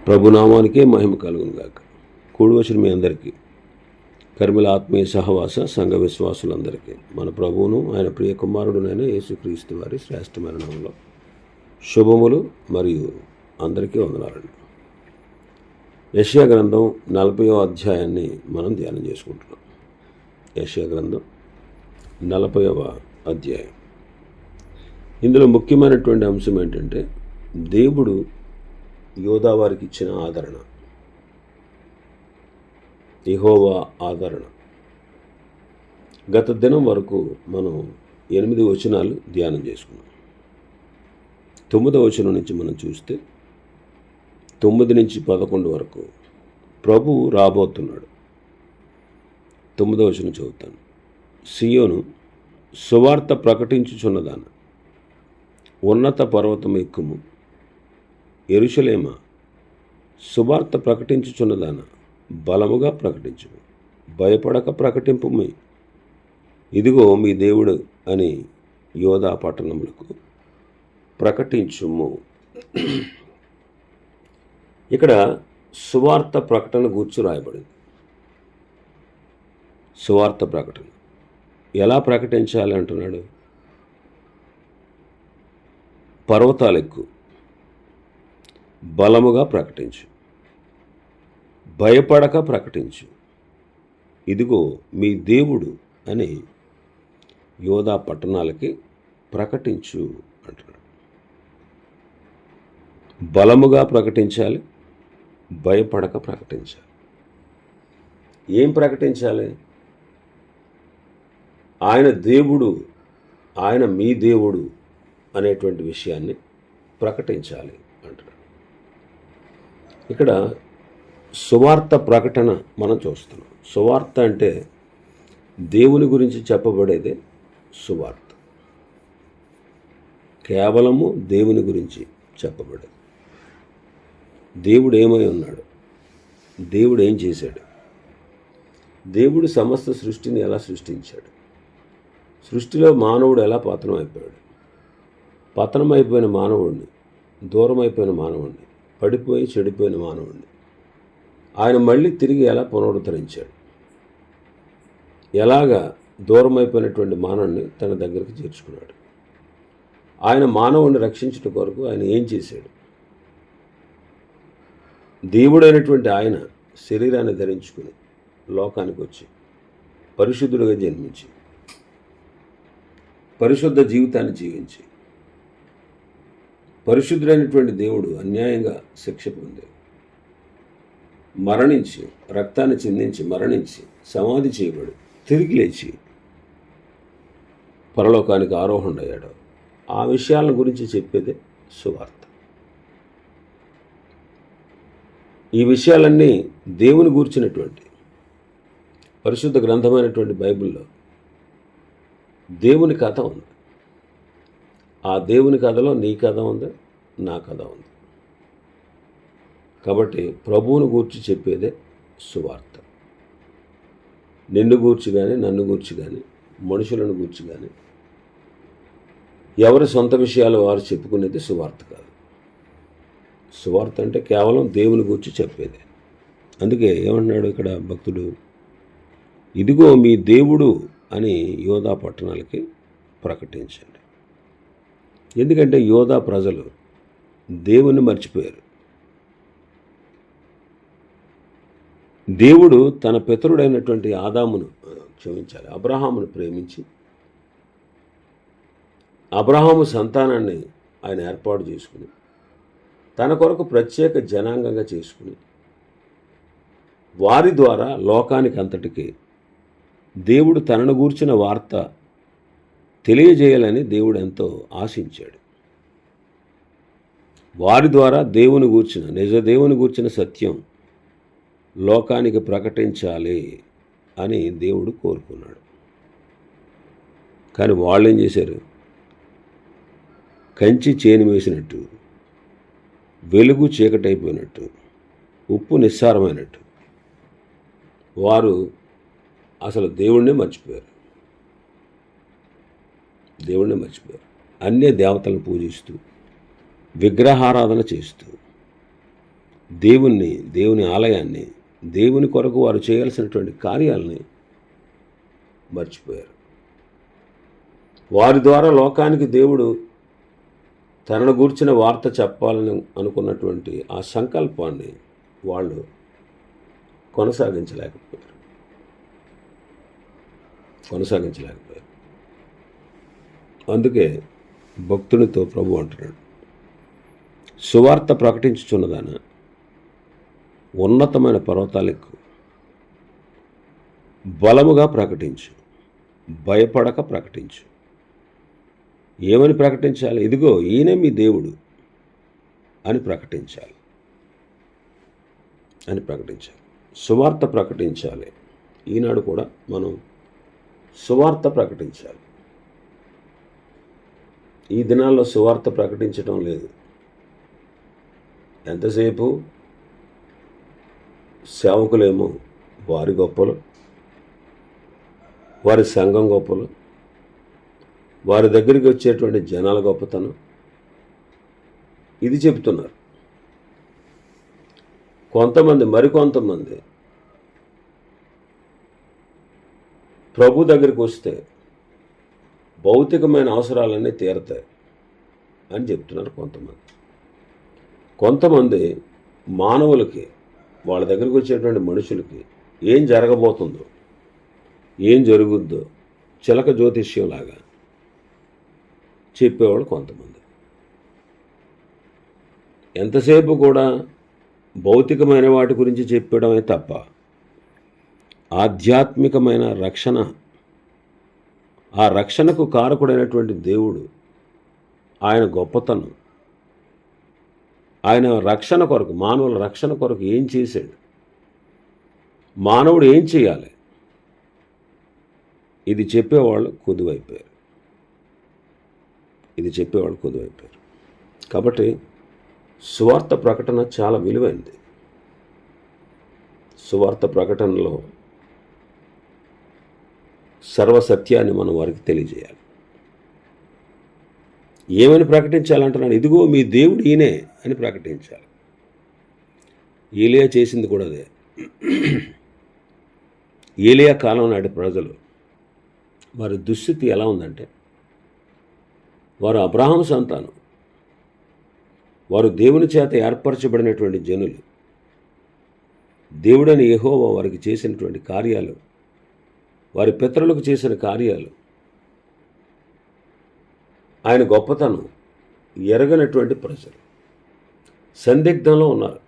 ప్రభునామానికే మహిమ కలుగును గాక. కూడి వచ్చిన మీ అందరికీ, కర్మిల ఆత్మీయ సహవాస సంఘ విశ్వాసులందరికీ మన ప్రభువును ఆయన ప్రియ కుమారుడునైన యేసుక్రీస్తు వారి శ్రేష్టమైన నామములో శుభములు మరియు అందరికీ వందనాలండి. యెషయా గ్రంథం 40వ అధ్యాయాన్ని మనం ధ్యానం చేసుకుంటున్నాం. యెషయా గ్రంథం 40వ అధ్యాయం. ఇందులో ముఖ్యమైనటువంటి అంశం ఏంటంటే, దేవుడు యోధా వారికి ఇచ్చిన ఆదరణ, యెహోవా ఆదరణ. గత దినం వరకు మనం 8 వచనాలు ధ్యానం చేసుకున్నాం. 9వ వచనం నుంచి మనం చూస్తే 9 నుంచి 11 వరకు ప్రభువు రాబోతున్నాడు. 9వ వచనం చదువుతాను. సియోను సువార్త ప్రకటించుచున్నదాన, ఉన్నత పర్వతం ఎక్కుము. యెరూషలేమా, సువార్త ప్రకటించుచున్నదాన, బలముగా ప్రకటించుము. భయపడక ప్రకటింపుమి. ఇదిగో మీ దేవుడు అని యోధా పట్టణములకు ప్రకటించుము. ఇక్కడ సువార్త ప్రకటన గూర్చి రాయబడింది. సువార్త ప్రకటన ఎలా ప్రకటించాలి అంటున్నాడు? పర్వతాలు ఎక్కు, బలముగా ప్రకటించు, భయపడక ప్రకటించు. ఇదిగో మీ దేవుడు అని యోధా పట్టణాలకి ప్రకటించు అంటున్నాడు. బలముగా ప్రకటించాలి, భయపడక ప్రకటించాలి. ఏం ప్రకటించాలి? ఆయన దేవుడు, ఆయన మీ దేవుడు అనేటువంటి విషయాన్ని ప్రకటించాలి అంటున్నాడు. ఇక్కడ సువార్త ప్రకటన మనం చూస్తున్నాం. సువార్త అంటే దేవుని గురించి చెప్పబడేదే సువార్త. కేవలము దేవుని గురించి చెప్పబడేది. దేవుడు ఏమై ఉన్నాడు, దేవుడు ఏం చేశాడు, దేవుడు సమస్త సృష్టిని ఎలా సృష్టించాడు, సృష్టిలో మానవుడు ఎలా పతనం అయిపోయాడు, పతనం అయిపోయిన మానవుడిని, దూరం అయిపోయిన మానవుడిని, పడిపోయి చెడిపోయిన మానవుడిని ఆయన మళ్ళీ తిరిగి ఎలా పునరుద్ధరించాడు, ఎలాగా దూరం అయిపోయినటువంటి మానవుడిని తన దగ్గరికి చేర్చుకున్నాడు, ఆయన మానవుడిని రక్షించడం కొరకు ఆయన ఏం చేశాడు. దేవుడైనటువంటి ఆయన శరీరాన్ని ధరించుకుని లోకానికి వచ్చి పరిశుద్ధుడిగా జన్మించి పరిశుద్ధ జీవితాన్ని జీవించి, పరిశుద్ధుడైనటువంటి దేవుడు అన్యాయంగా శిక్ష పొంది మరణించి, రక్తాన్ని చిందించి మరణించి సమాధి చేయబడి తిరిగి లేచి పరలోకానికి ఆరోహణ అయ్యాడు. ఆ విషయాల గురించి చెప్పేదే సువార్త. ఈ విషయాలన్నీ దేవుని గూర్చినటువంటి పరిశుద్ధ గ్రంథమైనటువంటి బైబిల్లో దేవుని కథ ఉంది. ఆ దేవుని కథలో నీ కథ ఉంది, నా కథ ఉంది. కాబట్టి ప్రభువును గూర్చి చెప్పేదే సువార్త. నిన్ను గూర్చి కానీ, నన్ను గూర్చి కానీ, మనుషులను గూర్చి కానీ ఎవరి సొంత విషయాలు వారు చెప్పుకునేది సువార్త కాదు. సువార్త అంటే కేవలం దేవుని గూర్చి చెప్పేదే. అందుకే ఏమంటున్నాడు ఇక్కడ భక్తుడు? ఇదిగో మీ దేవుడు అని యోధా పట్టణాలకి ప్రకటించండి. ఎందుకంటే యోధా ప్రజలు దేవుని మర్చిపోయారు. దేవుడు తన పితరుడైనటువంటి అబ్రహామును ప్రేమించి అబ్రహాము సంతానాన్ని ఆయన ఏర్పాటు చేసుకుని తన కొరకు ప్రత్యేక జనాంగంగా చేసుకుని వారి ద్వారా లోకానికి అంతటికీ దేవుడు తనను గూర్చిన వార్త తెలియజేయాలని దేవుడు ఎంతో ఆశించాడు. వారి ద్వారా దేవుని గూర్చిన, నిజ దేవుని గూర్చిన సత్యం లోకానికి ప్రకటించాలి అని దేవుడు కోరుకున్నాడు. కానీ వాళ్ళు ఏం చేశారు? కంచి చేను వేసినట్టు, వెలుగు చీకటైపోయినట్టు, ఉప్పు నిస్సారమైనట్టు వారు అసలు దేవుణ్ణే మర్చిపోయారు. అన్య దేవతలను పూజిస్తూ విగ్రహారాధన చేస్తూ దేవుని ఆలయాన్ని, దేవుని కొరకు వారు చేయాల్సినటువంటి కార్యాలని మర్చిపోయారు. వారి ద్వారా లోకానికి దేవుడు తనను గూర్చిన వార్త చెప్పాలని అనుకున్నటువంటి ఆ సంకల్పాన్ని వాళ్ళు కొనసాగించలేకపోయారు. అందుకే భక్తునితో ప్రభు అంటున్నాడు, సువార్త ప్రకటించుచున్నదాన ఉన్నతమైన పర్వతాలకు బలముగా ప్రకటించు, భయపడక ప్రకటించు. ఏమని ప్రకటించాలి? ఇదిగో ఈయనే మీ దేవుడు అని ప్రకటించాలి. సువార్త ప్రకటించాలి. ఈనాడు కూడా మనం సువార్త ప్రకటించాలి. ఈ దినాల్లో సువార్త ప్రకటించడం లేదు. ఎంతసేపు సేవకులేమో వారి గొప్పలు, వారి సంఘం గొప్పలు, వారి దగ్గరికి వచ్చేటువంటి జనాల గొప్పతనం ఇది చెప్తున్నారు. మరికొంతమంది ప్రభు దగ్గరికి వస్తే భౌతికమైన అవసరాలన్నీ తీరతాయి అని చెప్తున్నారు. కొంతమంది మానవులకి, వాళ్ళ దగ్గరికి వచ్చేటువంటి మనుషులకి ఏం జరగబోతుందో, ఏం జరుగుద్దో చిలక జ్యోతిష్యంలాగా చెప్పేవాళ్ళు కొంతమంది. ఎంతసేపు కూడా భౌతికమైన వాటి గురించి చెప్పడమే తప్ప ఆధ్యాత్మికమైన రక్షణ, ఆ రక్షణకు కారకుడైనటువంటి దేవుడు, ఆయన గొప్పతనం, ఆయన రక్షణ కొరకు, మానవుల రక్షణ కొరకు ఏం చేశాడు, మానవుడు ఏం చేయాలి, ఇది చెప్పేవాళ్ళు కొద్దువైపోయారు. కాబట్టి సువార్త ప్రకటన చాలా విలువైంది. సువార్త ప్రకటనలో సర్వసత్యాన్ని మనం వారికి తెలియజేయాలి. ఏమని ప్రకటించాలంటున్నాడు? ఇదిగో మీ దేవుడు ఈయనే అని ప్రకటించాలి. ఏలియా చేసింది కూడా అదే. ఏలియా కాలం నాటి ప్రజలు, వారి దుస్థితి ఎలా ఉందంటే, వారు అబ్రహాము సంతానం, వారు దేవుని చేత ఏర్పరచబడినటువంటి జనులు. దేవుడని యెహోవా వారికి చేసినటువంటి కార్యాలు, వారి పితరులకు చేసిన కార్యాలు, ఆయన గొప్పతనం ఎరగనటువంటి ప్రజలు సందిగ్ధంలో ఉన్నారు.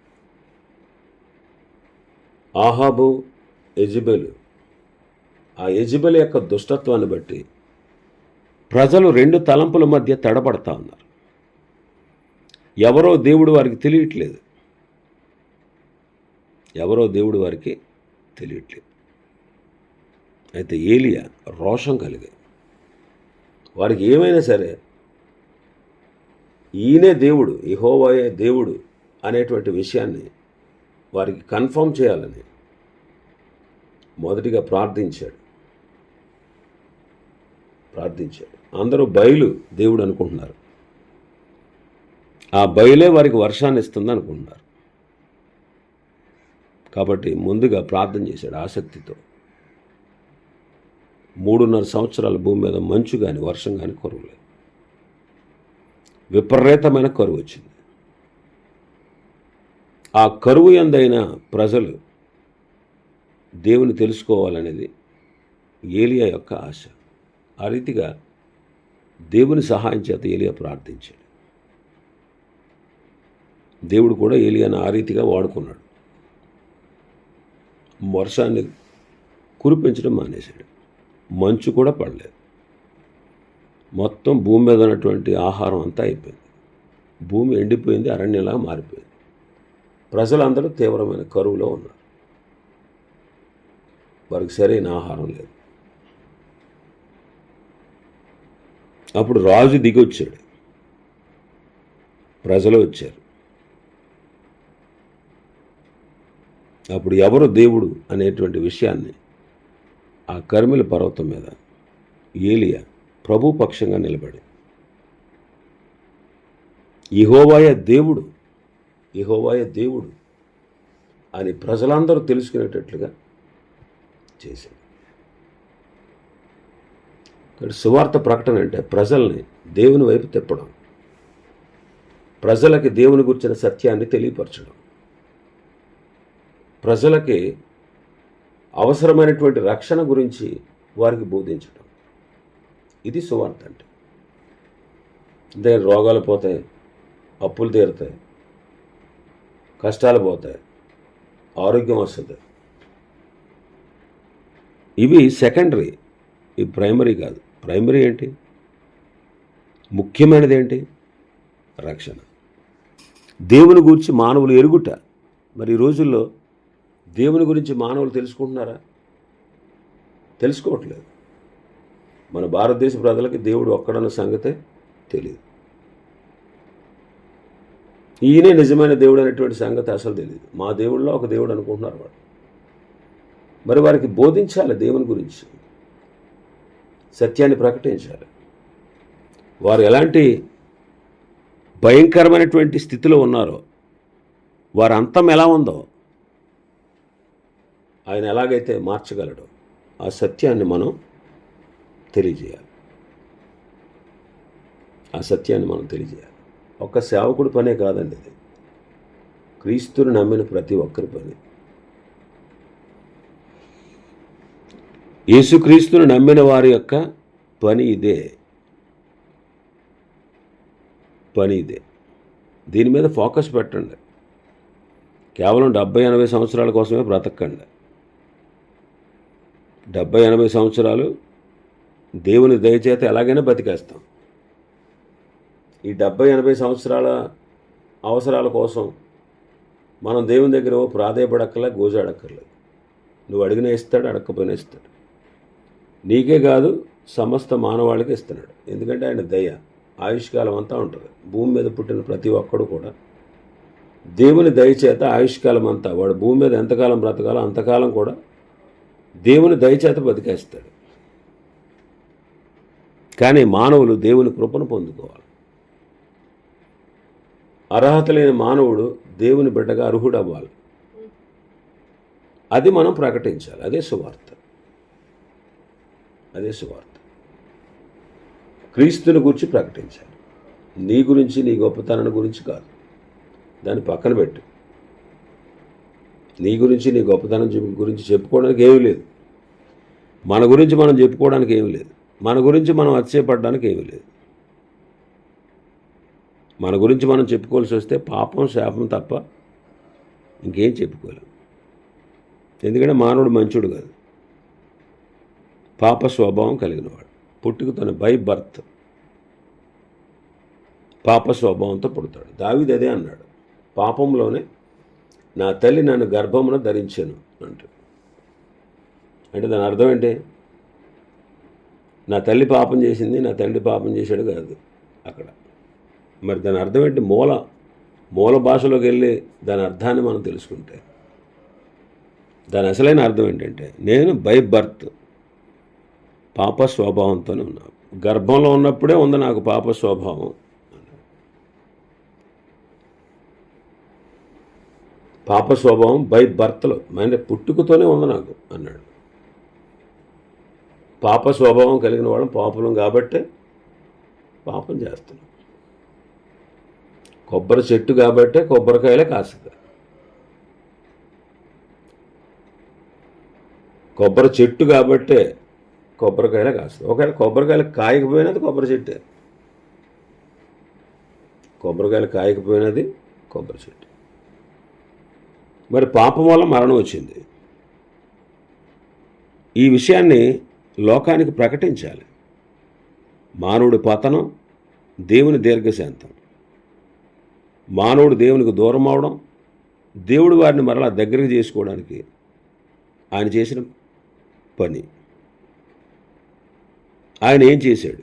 ఆహాబు, యెజెబెలు, ఆ యెజెబెలు యొక్క దుష్టత్వాన్ని బట్టి ప్రజలు రెండు తలంపుల మధ్య తడబడతా ఉన్నారు. ఎవరో దేవుడు వారికి తెలియట్లేదు. అయితే ఏలియా రోషం కలిగి, వారికి ఏమైనా సరే ఈయనే దేవుడు, యెహోవాయే దేవుడు అనేటువంటి విషయాన్ని వారికి కన్ఫర్మ్ చేయాలని మొదటిగా ప్రార్థించాడు. అందరూ బయలు దేవుడు అనుకుంటున్నారు. ఆ బయలే వారికి వర్షాన్ని ఇస్తుంది అనుకుంటున్నారు. కాబట్టి ముందుగా ప్రార్థన చేశాడు ఆసక్తితో. 3.5 సంవత్సరాల భూమి మీద మంచు కానీ వర్షం కానీ కరువు లేదు. విపరీతమైన కరువు వచ్చింది. ఆ కరువు యందైన ప్రజలు దేవుని తెలుసుకోవాలనేది ఏలియా యొక్క ఆశ. ఆ రీతిగా దేవుని సహాయం చేత ఏలియా ప్రార్థించాడు. దేవుడు కూడా ఏలియాను ఆ రీతిగా వాడుకున్నాడు. వర్షాన్ని కురిపించడం మానేశాడు. మంచు కూడా పడలేదు. మొత్తం భూమి మీద ఉన్నటువంటి ఆహారం అంతా అయిపోయింది. భూమి ఎండిపోయింది, అరణ్యంలాగా మారిపోయింది. ప్రజలందరూ తీవ్రమైన కరువులో ఉన్నారు. వారికి సరైన ఆహారం లేదు. అప్పుడు రాజు దిగి వచ్చాడు. ప్రజలు వచ్చారు. అప్పుడు ఎవరు దేవుడు అనేటువంటి విషయాన్ని ఆ కర్మెలు పర్వతం మీద ఏలియా ప్రభు పక్షంగా నిలబడి, యెహోవాయే దేవుడు అని ప్రజలందరూ తెలుసుకునేటట్లుగా చేశాడు. ఇక్కడ సువార్త ప్రకటన అంటే ప్రజల్ని దేవుని వైపు తిప్పడం, ప్రజలకి దేవుని గురించిన సత్యాన్ని తెలియపరచడం, ప్రజలకి అవసరమైనటువంటి రక్షణ గురించి వారికి బోధించడం. ఇది సువార్త అంటే. అంటే రోగాలు పోతాయి, అప్పులు తీరుతాయి, కష్టాలు పోతాయి, ఆరోగ్యం వస్తుంది. ఇవి సెకండరీ, ఇవి ప్రైమరీ కాదు. ప్రైమరీ ఏంటి? ముఖ్యమైనది ఏంటి? రక్షణ, దేవుని గురించి మానవులు ఎరుగుట. మరి ఈ రోజుల్లో దేవుని గురించి మానవులు తెలుసుకుంటున్నారా? తెలుసుకోవట్లేదు. మన భారతదేశ ప్రజలకి దేవుడు ఒక్కడన్న సంగతే తెలియదు. ఈయనే నిజమైన దేవుడు అనేటువంటి సంగతి అసలు తెలియదు. మా దేవుళ్ళలో ఒక దేవుడు అనుకుంటున్నారు వాడు. మరి వారికి బోధించాలి, దేవుని గురించి సత్యాన్ని ప్రకటించాలి. వారు ఎలాంటి భయంకరమైనటువంటి స్థితిలో ఉన్నారో, వారి అంతం ఎలా ఉందో, ఆయన ఎలాగైతే మార్చగలడో ఆ సత్యాన్ని మనం తెలియజేయాలి. ఆ సత్యాన్ని మనం తెలియజేయాలి. ఒక్క సేవకుడి పనే కాదండి ఇది, క్రీస్తుని నమ్మిన ప్రతి ఒక్కరి పని. యేసుక్రీస్తుని నమ్మిన వారి యొక్క పని ఇదే. దీని మీద ఫోకస్ పెట్టండి. కేవలం 70-80 సంవత్సరాల కోసమే బ్రతకండి. 70-80 సంవత్సరాలు దేవుని దయచేత ఎలాగైనా బతికేస్తాం. ఈ 70-80 సంవత్సరాల అవసరాల కోసం మనం దేవుని దగ్గర ప్రాధేయపడక్కర్లే, గోజాడక్కర్లేదు. నువ్వు అడిగినా ఇస్తాడు, అడగకపోయినా ఇస్తాడు. నీకే కాదు, సమస్త మానవాళికి ఇస్తున్నాడు. ఎందుకంటే ఆయన దయ ఆయుష్కాలం అంతా ఉంటుంది. భూమి మీద పుట్టిన ప్రతి ఒక్కడు కూడా దేవుని దయచేత ఆయుష్కాలం అంతా, వాడు భూమి మీద ఎంతకాలం బ్రతకాలో అంతకాలం కూడా దేవుని దయచేత బతికేస్తాడు. కానీ మానవులు దేవుని కృపను పొందుకోవాలి. అర్హత లేని మానవుడు దేవుని బిడ్డగా అర్హుడవ్వాలి. అది మనం ప్రకటించాలి. అదే సువార్త. క్రీస్తుని గురించి ప్రకటించాలి. నీ గురించి, నీ గొప్పతనాన్ని గురించి కాదు, దాన్ని పక్కన పెట్టు. నీ గురించి, నీ గొప్పతనం గురించి చెప్పుకోవడానికి ఏమీ లేదు. మన గురించి మనం చెప్పుకోవడానికి ఏమీ లేదు. మన గురించి మనం అతిశయపడడానికి ఏమీ లేదు. మన గురించి మనం చెప్పుకోవాల్సి వస్తే పాపం, శాపం తప్ప ఇంకేం చెప్పుకోలేం. ఎందుకంటే మానవుడు మంచుడు కాదు, పాప స్వభావం కలిగినవాడు. పుట్టుకతోనే బై బర్త్ పాప స్వభావంతో పుడతాడు. దావీదు అదే అన్నాడు, పాపంలోనే నా తల్లి నన్ను గర్భమున ధరించాను అంటాడు. అంటే దాని అర్థం ఏంటి? నా తల్లి పాపం చేసింది, నా తండ్రి పాపం చేశాడు కాదు అక్కడ. మరి దాని అర్థం ఏంటి? మూల భాషలోకి వెళ్ళి దాని అర్థాన్ని మనం తెలుసుకుంటే దాని అసలైన అర్థం ఏంటంటే, నేను బై బర్త్ పాప స్వభావంతోనే ఉన్నాను. గర్భంలో ఉన్నప్పుడే ఉంది నాకు పాప స్వభావం. పాప స్వభావం బై బర్త్లో, అంటే పుట్టుకతోనే ఉంది నాకు అన్నాడు. పాప స్వభావం కలిగిన వాళ్ళం పాపలం కాబట్టే పాపం చేస్తున్నాం. కొబ్బరి చెట్టు కాబట్టే కొబ్బరికాయలే కాస్తుంది. కొబ్బరి చెట్టు కాబట్టే కొబ్బరికాయలే కాస్తుంది. ఒకవేళ కొబ్బరికాయలు కాయకపోయినది కొబ్బరి చెట్టే. కొబ్బరికాయలు కాయకపోయినది కొబ్బరి చెట్టు. మరి పాపం వల్ల మరణం వచ్చింది. ఈ విషయాన్ని లోకానికి ప్రకటించాలి. మానవుడి పతనం, దేవుని దీర్ఘశాంతం. మానవుడు దేవునికి దూరం అవడం, దేవుడు వారిని మరలా దగ్గరికి చేసుకోవడానికి ఆయన చేసిన పని. ఆయన ఏం చేశాడు?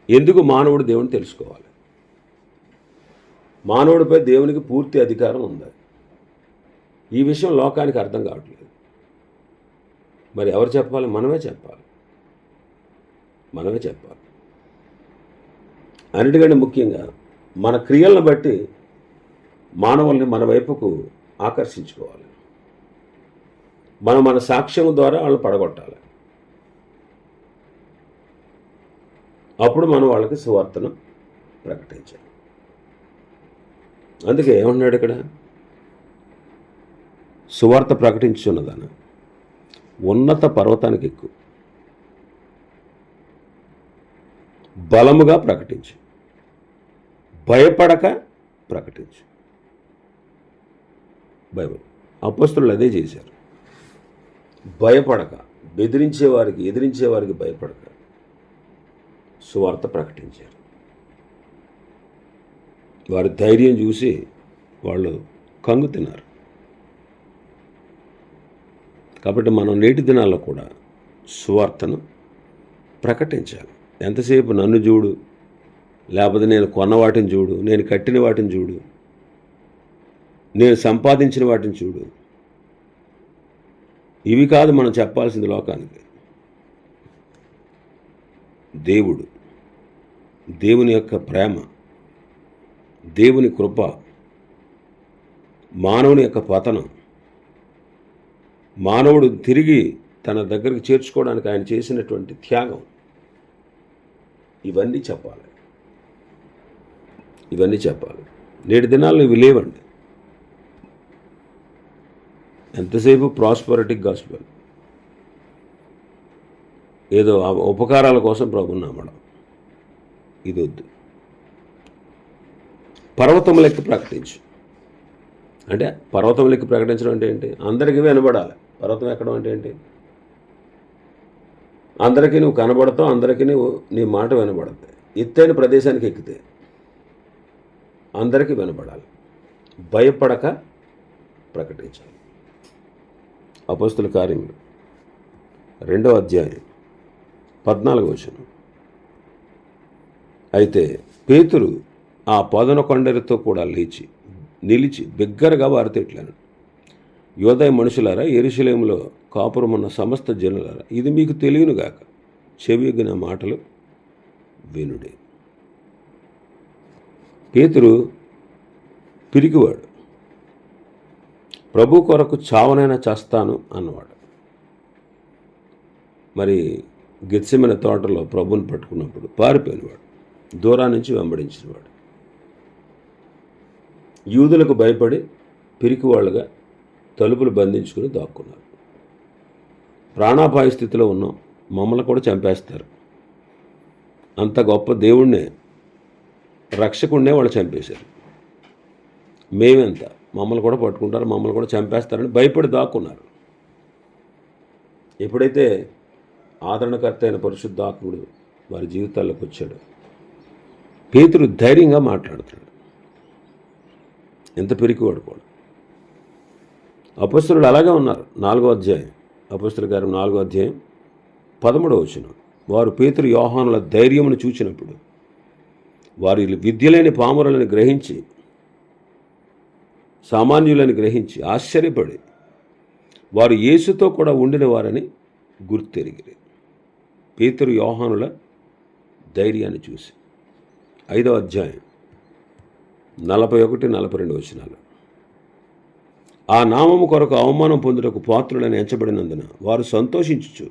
ఎందుకు మానవుడు దేవుని తెలుసుకోవాలి? మానవుడిపై దేవునికి పూర్తి అధికారం ఉంది. ఈ విషయం లోకానికి అర్థం కావట్లేదు. మరి ఎవరు చెప్పాలి? మనమే చెప్పాలి. అన్నిటికంటే ముఖ్యంగా మన క్రియలను బట్టి మానవుల్ని మన వైపుకు ఆకర్షించుకోవాలి. మన సాక్ష్యం ద్వారా వాళ్ళు పడగొట్టాలి. అప్పుడు మనం వాళ్ళకి సువార్తను ప్రకటించాలి. అందుకే ఏమన్నాడు ఇక్కడ? సువార్త ప్రకటించున్నదాన ఉన్నత పర్వతానికి ఎక్కువ, బలముగా ప్రకటించు, భయపడక ప్రకటించు. బైబిల్ అపోస్తలులు అదే చేశారు. భయపడక, ఎదిరించేవారికి భయపడక సువార్త ప్రకటించారు. వారి ధైర్యం చూసి వాళ్ళు కంగు తిన్నారు. కాబట్టి మనం నేటి దినాల్లో కూడా సువార్తను ప్రకటించాలి. ఎంతసేపు నన్ను చూడు, లేకపోతే నేను కొన్న వాటిని చూడు, నేను కట్టిన వాటిని చూడు, నేను సంపాదించిన వాటిని చూడు, ఇవి కాదు మనం చెప్పాల్సింది లోకానికి. దేవుని యొక్క ప్రేమ, దేవుని కృప, మానవుని యొక్క పతనం, మానవుడు తిరిగి తన దగ్గరికి చేర్చుకోవడానికి ఆయన చేసినటువంటి త్యాగం, ఇవన్నీ చెప్పాలి. నేటి దినాల్లో ఇవి లేవండి. ఎంతసేపు ప్రాస్పరిటీ గాస్పెల్, ఏదో ఉపకారాల కోసం ప్రభువుని నమ్మడం, ఇది వద్దు. పర్వతములెక్కి ప్రకటించు. అంటే పర్వతములెక్కి ప్రకటించడం అంటే ఏంటి? అందరికీ వినబడాలి. పర్వతం ఎక్కడం అంటే ఏంటి? అందరికీ నువ్వు కనబడతావు, అందరికీ నీ మాట వినబడతాయి. ఎత్తైన ప్రదేశానికి ఎక్కితే అందరికీ వినబడాలి. భయపడక ప్రకటించాలి. అపోస్తుల కార్యములు 2వ అధ్యాయం 14వ వచనం. అయితే పేతురు ఆ పొదన కొండరితో కూడా నిలిచి బిగ్గరగా వారితో ఇట్లనెను, యోదయ మనుషులారా, యెరూషలేములో కాపురమున్న సమస్త జనులారా, ఇది మీకు తెలియనుగాక, చెవియొగ్గిన మాటలు వినుడే. పేతురు పిరికివాడు. ప్రభు కొరకు చావనైనా చేస్తాను అన్నవాడు. మరి గెత్సెమనే తోటలో ప్రభుని పట్టుకున్నప్పుడు పారిపోయినవాడు, దూరా నుంచి వెంబడించినవాడు. యూదులకు భయపడి పిరికివాళ్ళుగా తలుపులు బంధించుకుని దాక్కున్నారు. ప్రాణాపాయ స్థితిలో ఉన్నాం, మమ్మల్ని కూడా చంపేస్తారు, అంత గొప్ప దేవుణ్ణే, రక్షకుడినే వాళ్ళు చంపేశారు, మేమెంత, మమ్మల్ని కూడా పట్టుకుంటారు, మమ్మల్ని కూడా చంపేస్తారని భయపడి దాక్కున్నారు. ఎప్పుడైతే ఆదరణకర్త అయిన పరిశుద్ధాత్ముడు వారి జీవితాల్లోకి వచ్చాడు, పేతురు ధైర్యంగా మాట్లాడుతున్నాడు. ఎంత పిరికివాడు కూడా. అపొస్తలులు అలాగే ఉన్నారు. 4వ అధ్యాయం, అపొస్తలుల కార్యం 4వ అధ్యాయం 13వ వచనం. వారు పేతురు యోహానుల ధైర్యమును చూచినప్పుడు వారి విద్యలేని పామరులను గ్రహించి, సామాన్యులను గ్రహించి ఆశ్చర్యపడి వారు యేసుతో కూడా ఉండిన వారని గుర్తెరిగిరి. పేతురు యోహానుల ధైర్యాన్ని చూసి. 5వ అధ్యాయం 41-42 వచనాలు. ఆ నామము కొరకు అవమానం పొందుటకు పాత్రులని ఎంచబడినందున వారు సంతోషించుచు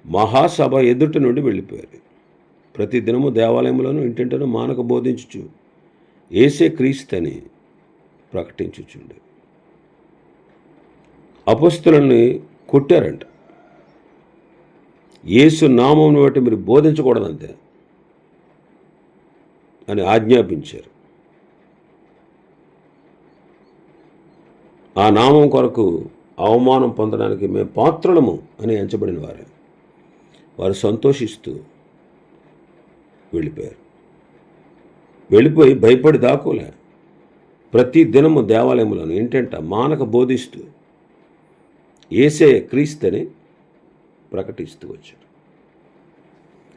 మహాసభ ఎదుట నుండి వెళ్ళిపోయారు. ప్రతి దినము దేవాలయములను ఇంటింటను మానక బోధించుచు యేసే క్రీస్తని ప్రకటించుచుండే. అపొస్తలుల్ని కొట్టారంట. యేసు నామమును బట్టి మీరు బోధించకూడదంతే అని ఆజ్ఞాపించారు. ఆ నామం కొరకు అవమానం పొందడానికి మేము పాత్రులము అని ఎంచబడిన వారే. వారు సంతోషిస్తూ వెళ్ళిపోయి భయపడి దాకోలే. ప్రతి దినము దేవాలయములను ఇంటెంట మానక బోధిస్తూ యేసే క్రీస్తుని ప్రకటిస్తూ వచ్చారు.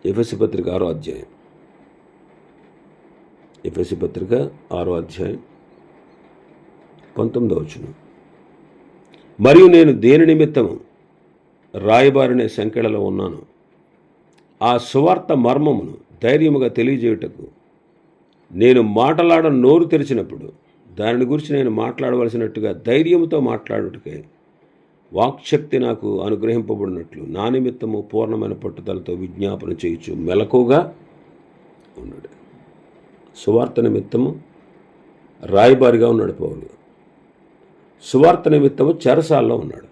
ఎఫెసీ పత్రిక 6వ అధ్యాయం, ఎఫెసీ పత్రిక 6వ అధ్యాయం 19వ వచనం. మరియు నేను దేని నిమిత్తము రాయబారినే సంకెళ్ళలో ఉన్నాను, ఆ సువార్త మర్మమును ధైర్యముగా తెలియజేయుటకు నేను మాటలాడ నోరు తెరిచినప్పుడు దానిని గురించి నేను మాట్లాడవలసినట్టుగా ధైర్యంతో మాట్లాడుటకే వాక్శక్తి నాకు అనుగ్రహింపబడినట్లు నా నిమిత్తము పూర్ణమైన పట్టుదలతో విజ్ఞాపన చేయుచు మెలకుగా ఉన్నాడు. సువార్త నిమిత్తము రాయబారిగా ఉన్నాడు పౌలు. సువార్త నిమిత్తము చెరసాల్లో ఉన్నాడు.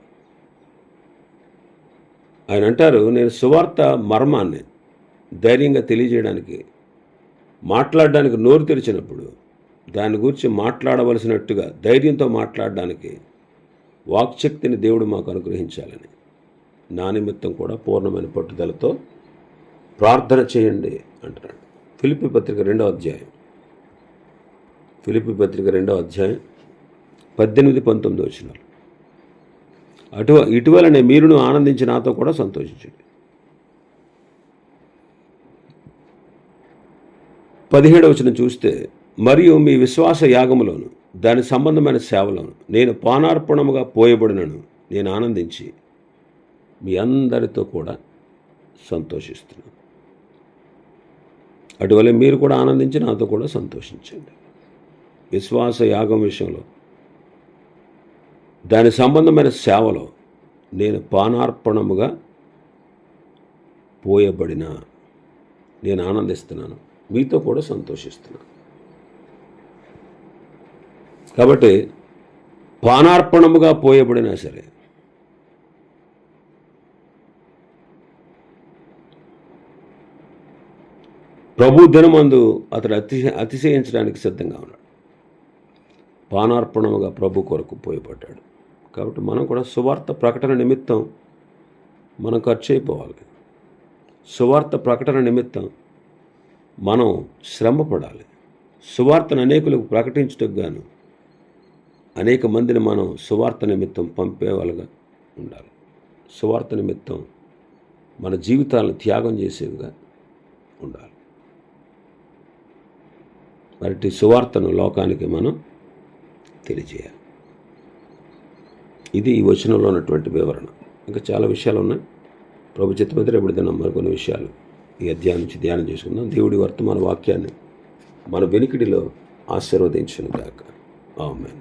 ఆయన అంటారు, నేను సువార్త మర్మాన్ని ధైర్యంగా తెలియజేయడానికి, మాట్లాడడానికి నోరు తెరిచినప్పుడు దాని గురించి మాట్లాడవలసినట్టుగా ధైర్యంతో మాట్లాడడానికి వాక్శక్తిని దేవుడు మాకు అనుగ్రహించాలని నా నిమిత్తం కూడా పూర్ణమైన పట్టుదలతో ప్రార్థన చేయండి అంటున్నాడు. ఫిలిప్పీ పత్రిక 2వ అధ్యాయం 18-19 వచనాలు. ఇటీవలనే మీరును ఆనందించి నాతో కూడా సంతోషించండి. 17వ వచనం చూస్తే, మరియు మీ విశ్వాస యాగములోను దాని సంబంధమైన సేవలను నేను పానార్పణముగా పోయబడినను నేను ఆనందించి మీ అందరితో కూడా సంతోషిస్తున్నాను. అటువలే మీరు కూడా ఆనందించి నాతో కూడా సంతోషించండి. విశ్వాస యాగం విషయంలో దాని సంబంధమైన సేవలో నేను పానార్పణముగా పోయబడిన నేను ఆనందిస్తున్నాను, మీతో కూడా సంతోషిస్తున్నాను. కాబట్టి పానార్పణముగా పోయబడినా సరే ప్రభు దినమందు అతడు అతిశయించడానికి సిద్ధంగా ఉన్నాడు. పానార్పణముగా ప్రభు కొరకు పోయబడ్డాడు. కాబట్టి మనం కూడా సువార్త ప్రకటన నిమిత్తం మనం ఖర్చు అయిపోవాలి. సువార్త ప్రకటన నిమిత్తం మనం శ్రమపడాలి. సువార్తను అనేకులకు ప్రకటించటకు గాను అనేక మందిని మనం సువార్త నిమిత్తం పంపేవాళ్ళుగా ఉండాలి. సువార్త నిమిత్తం మన జీవితాలను త్యాగం చేసేవిగా ఉండాలి. మరి సువార్తను లోకానికి మనం తెలియజేయాలి. ఇది ఈ వచనంలో ఉన్నటువంటి వివరణ. ఇంకా చాలా విషయాలు ఉన్నాయి. ప్రభు చిత్తమైతే రేపటి దినం మరికొన్ని విషయాలు ఈ అధ్యాయం నుంచి ధ్యానం చేసుకుందాం. దేవుడి వర్తమాన వాక్యాన్ని మన వెనుకిడిలో ఆశీర్వదించును గాక. ఆమేన్.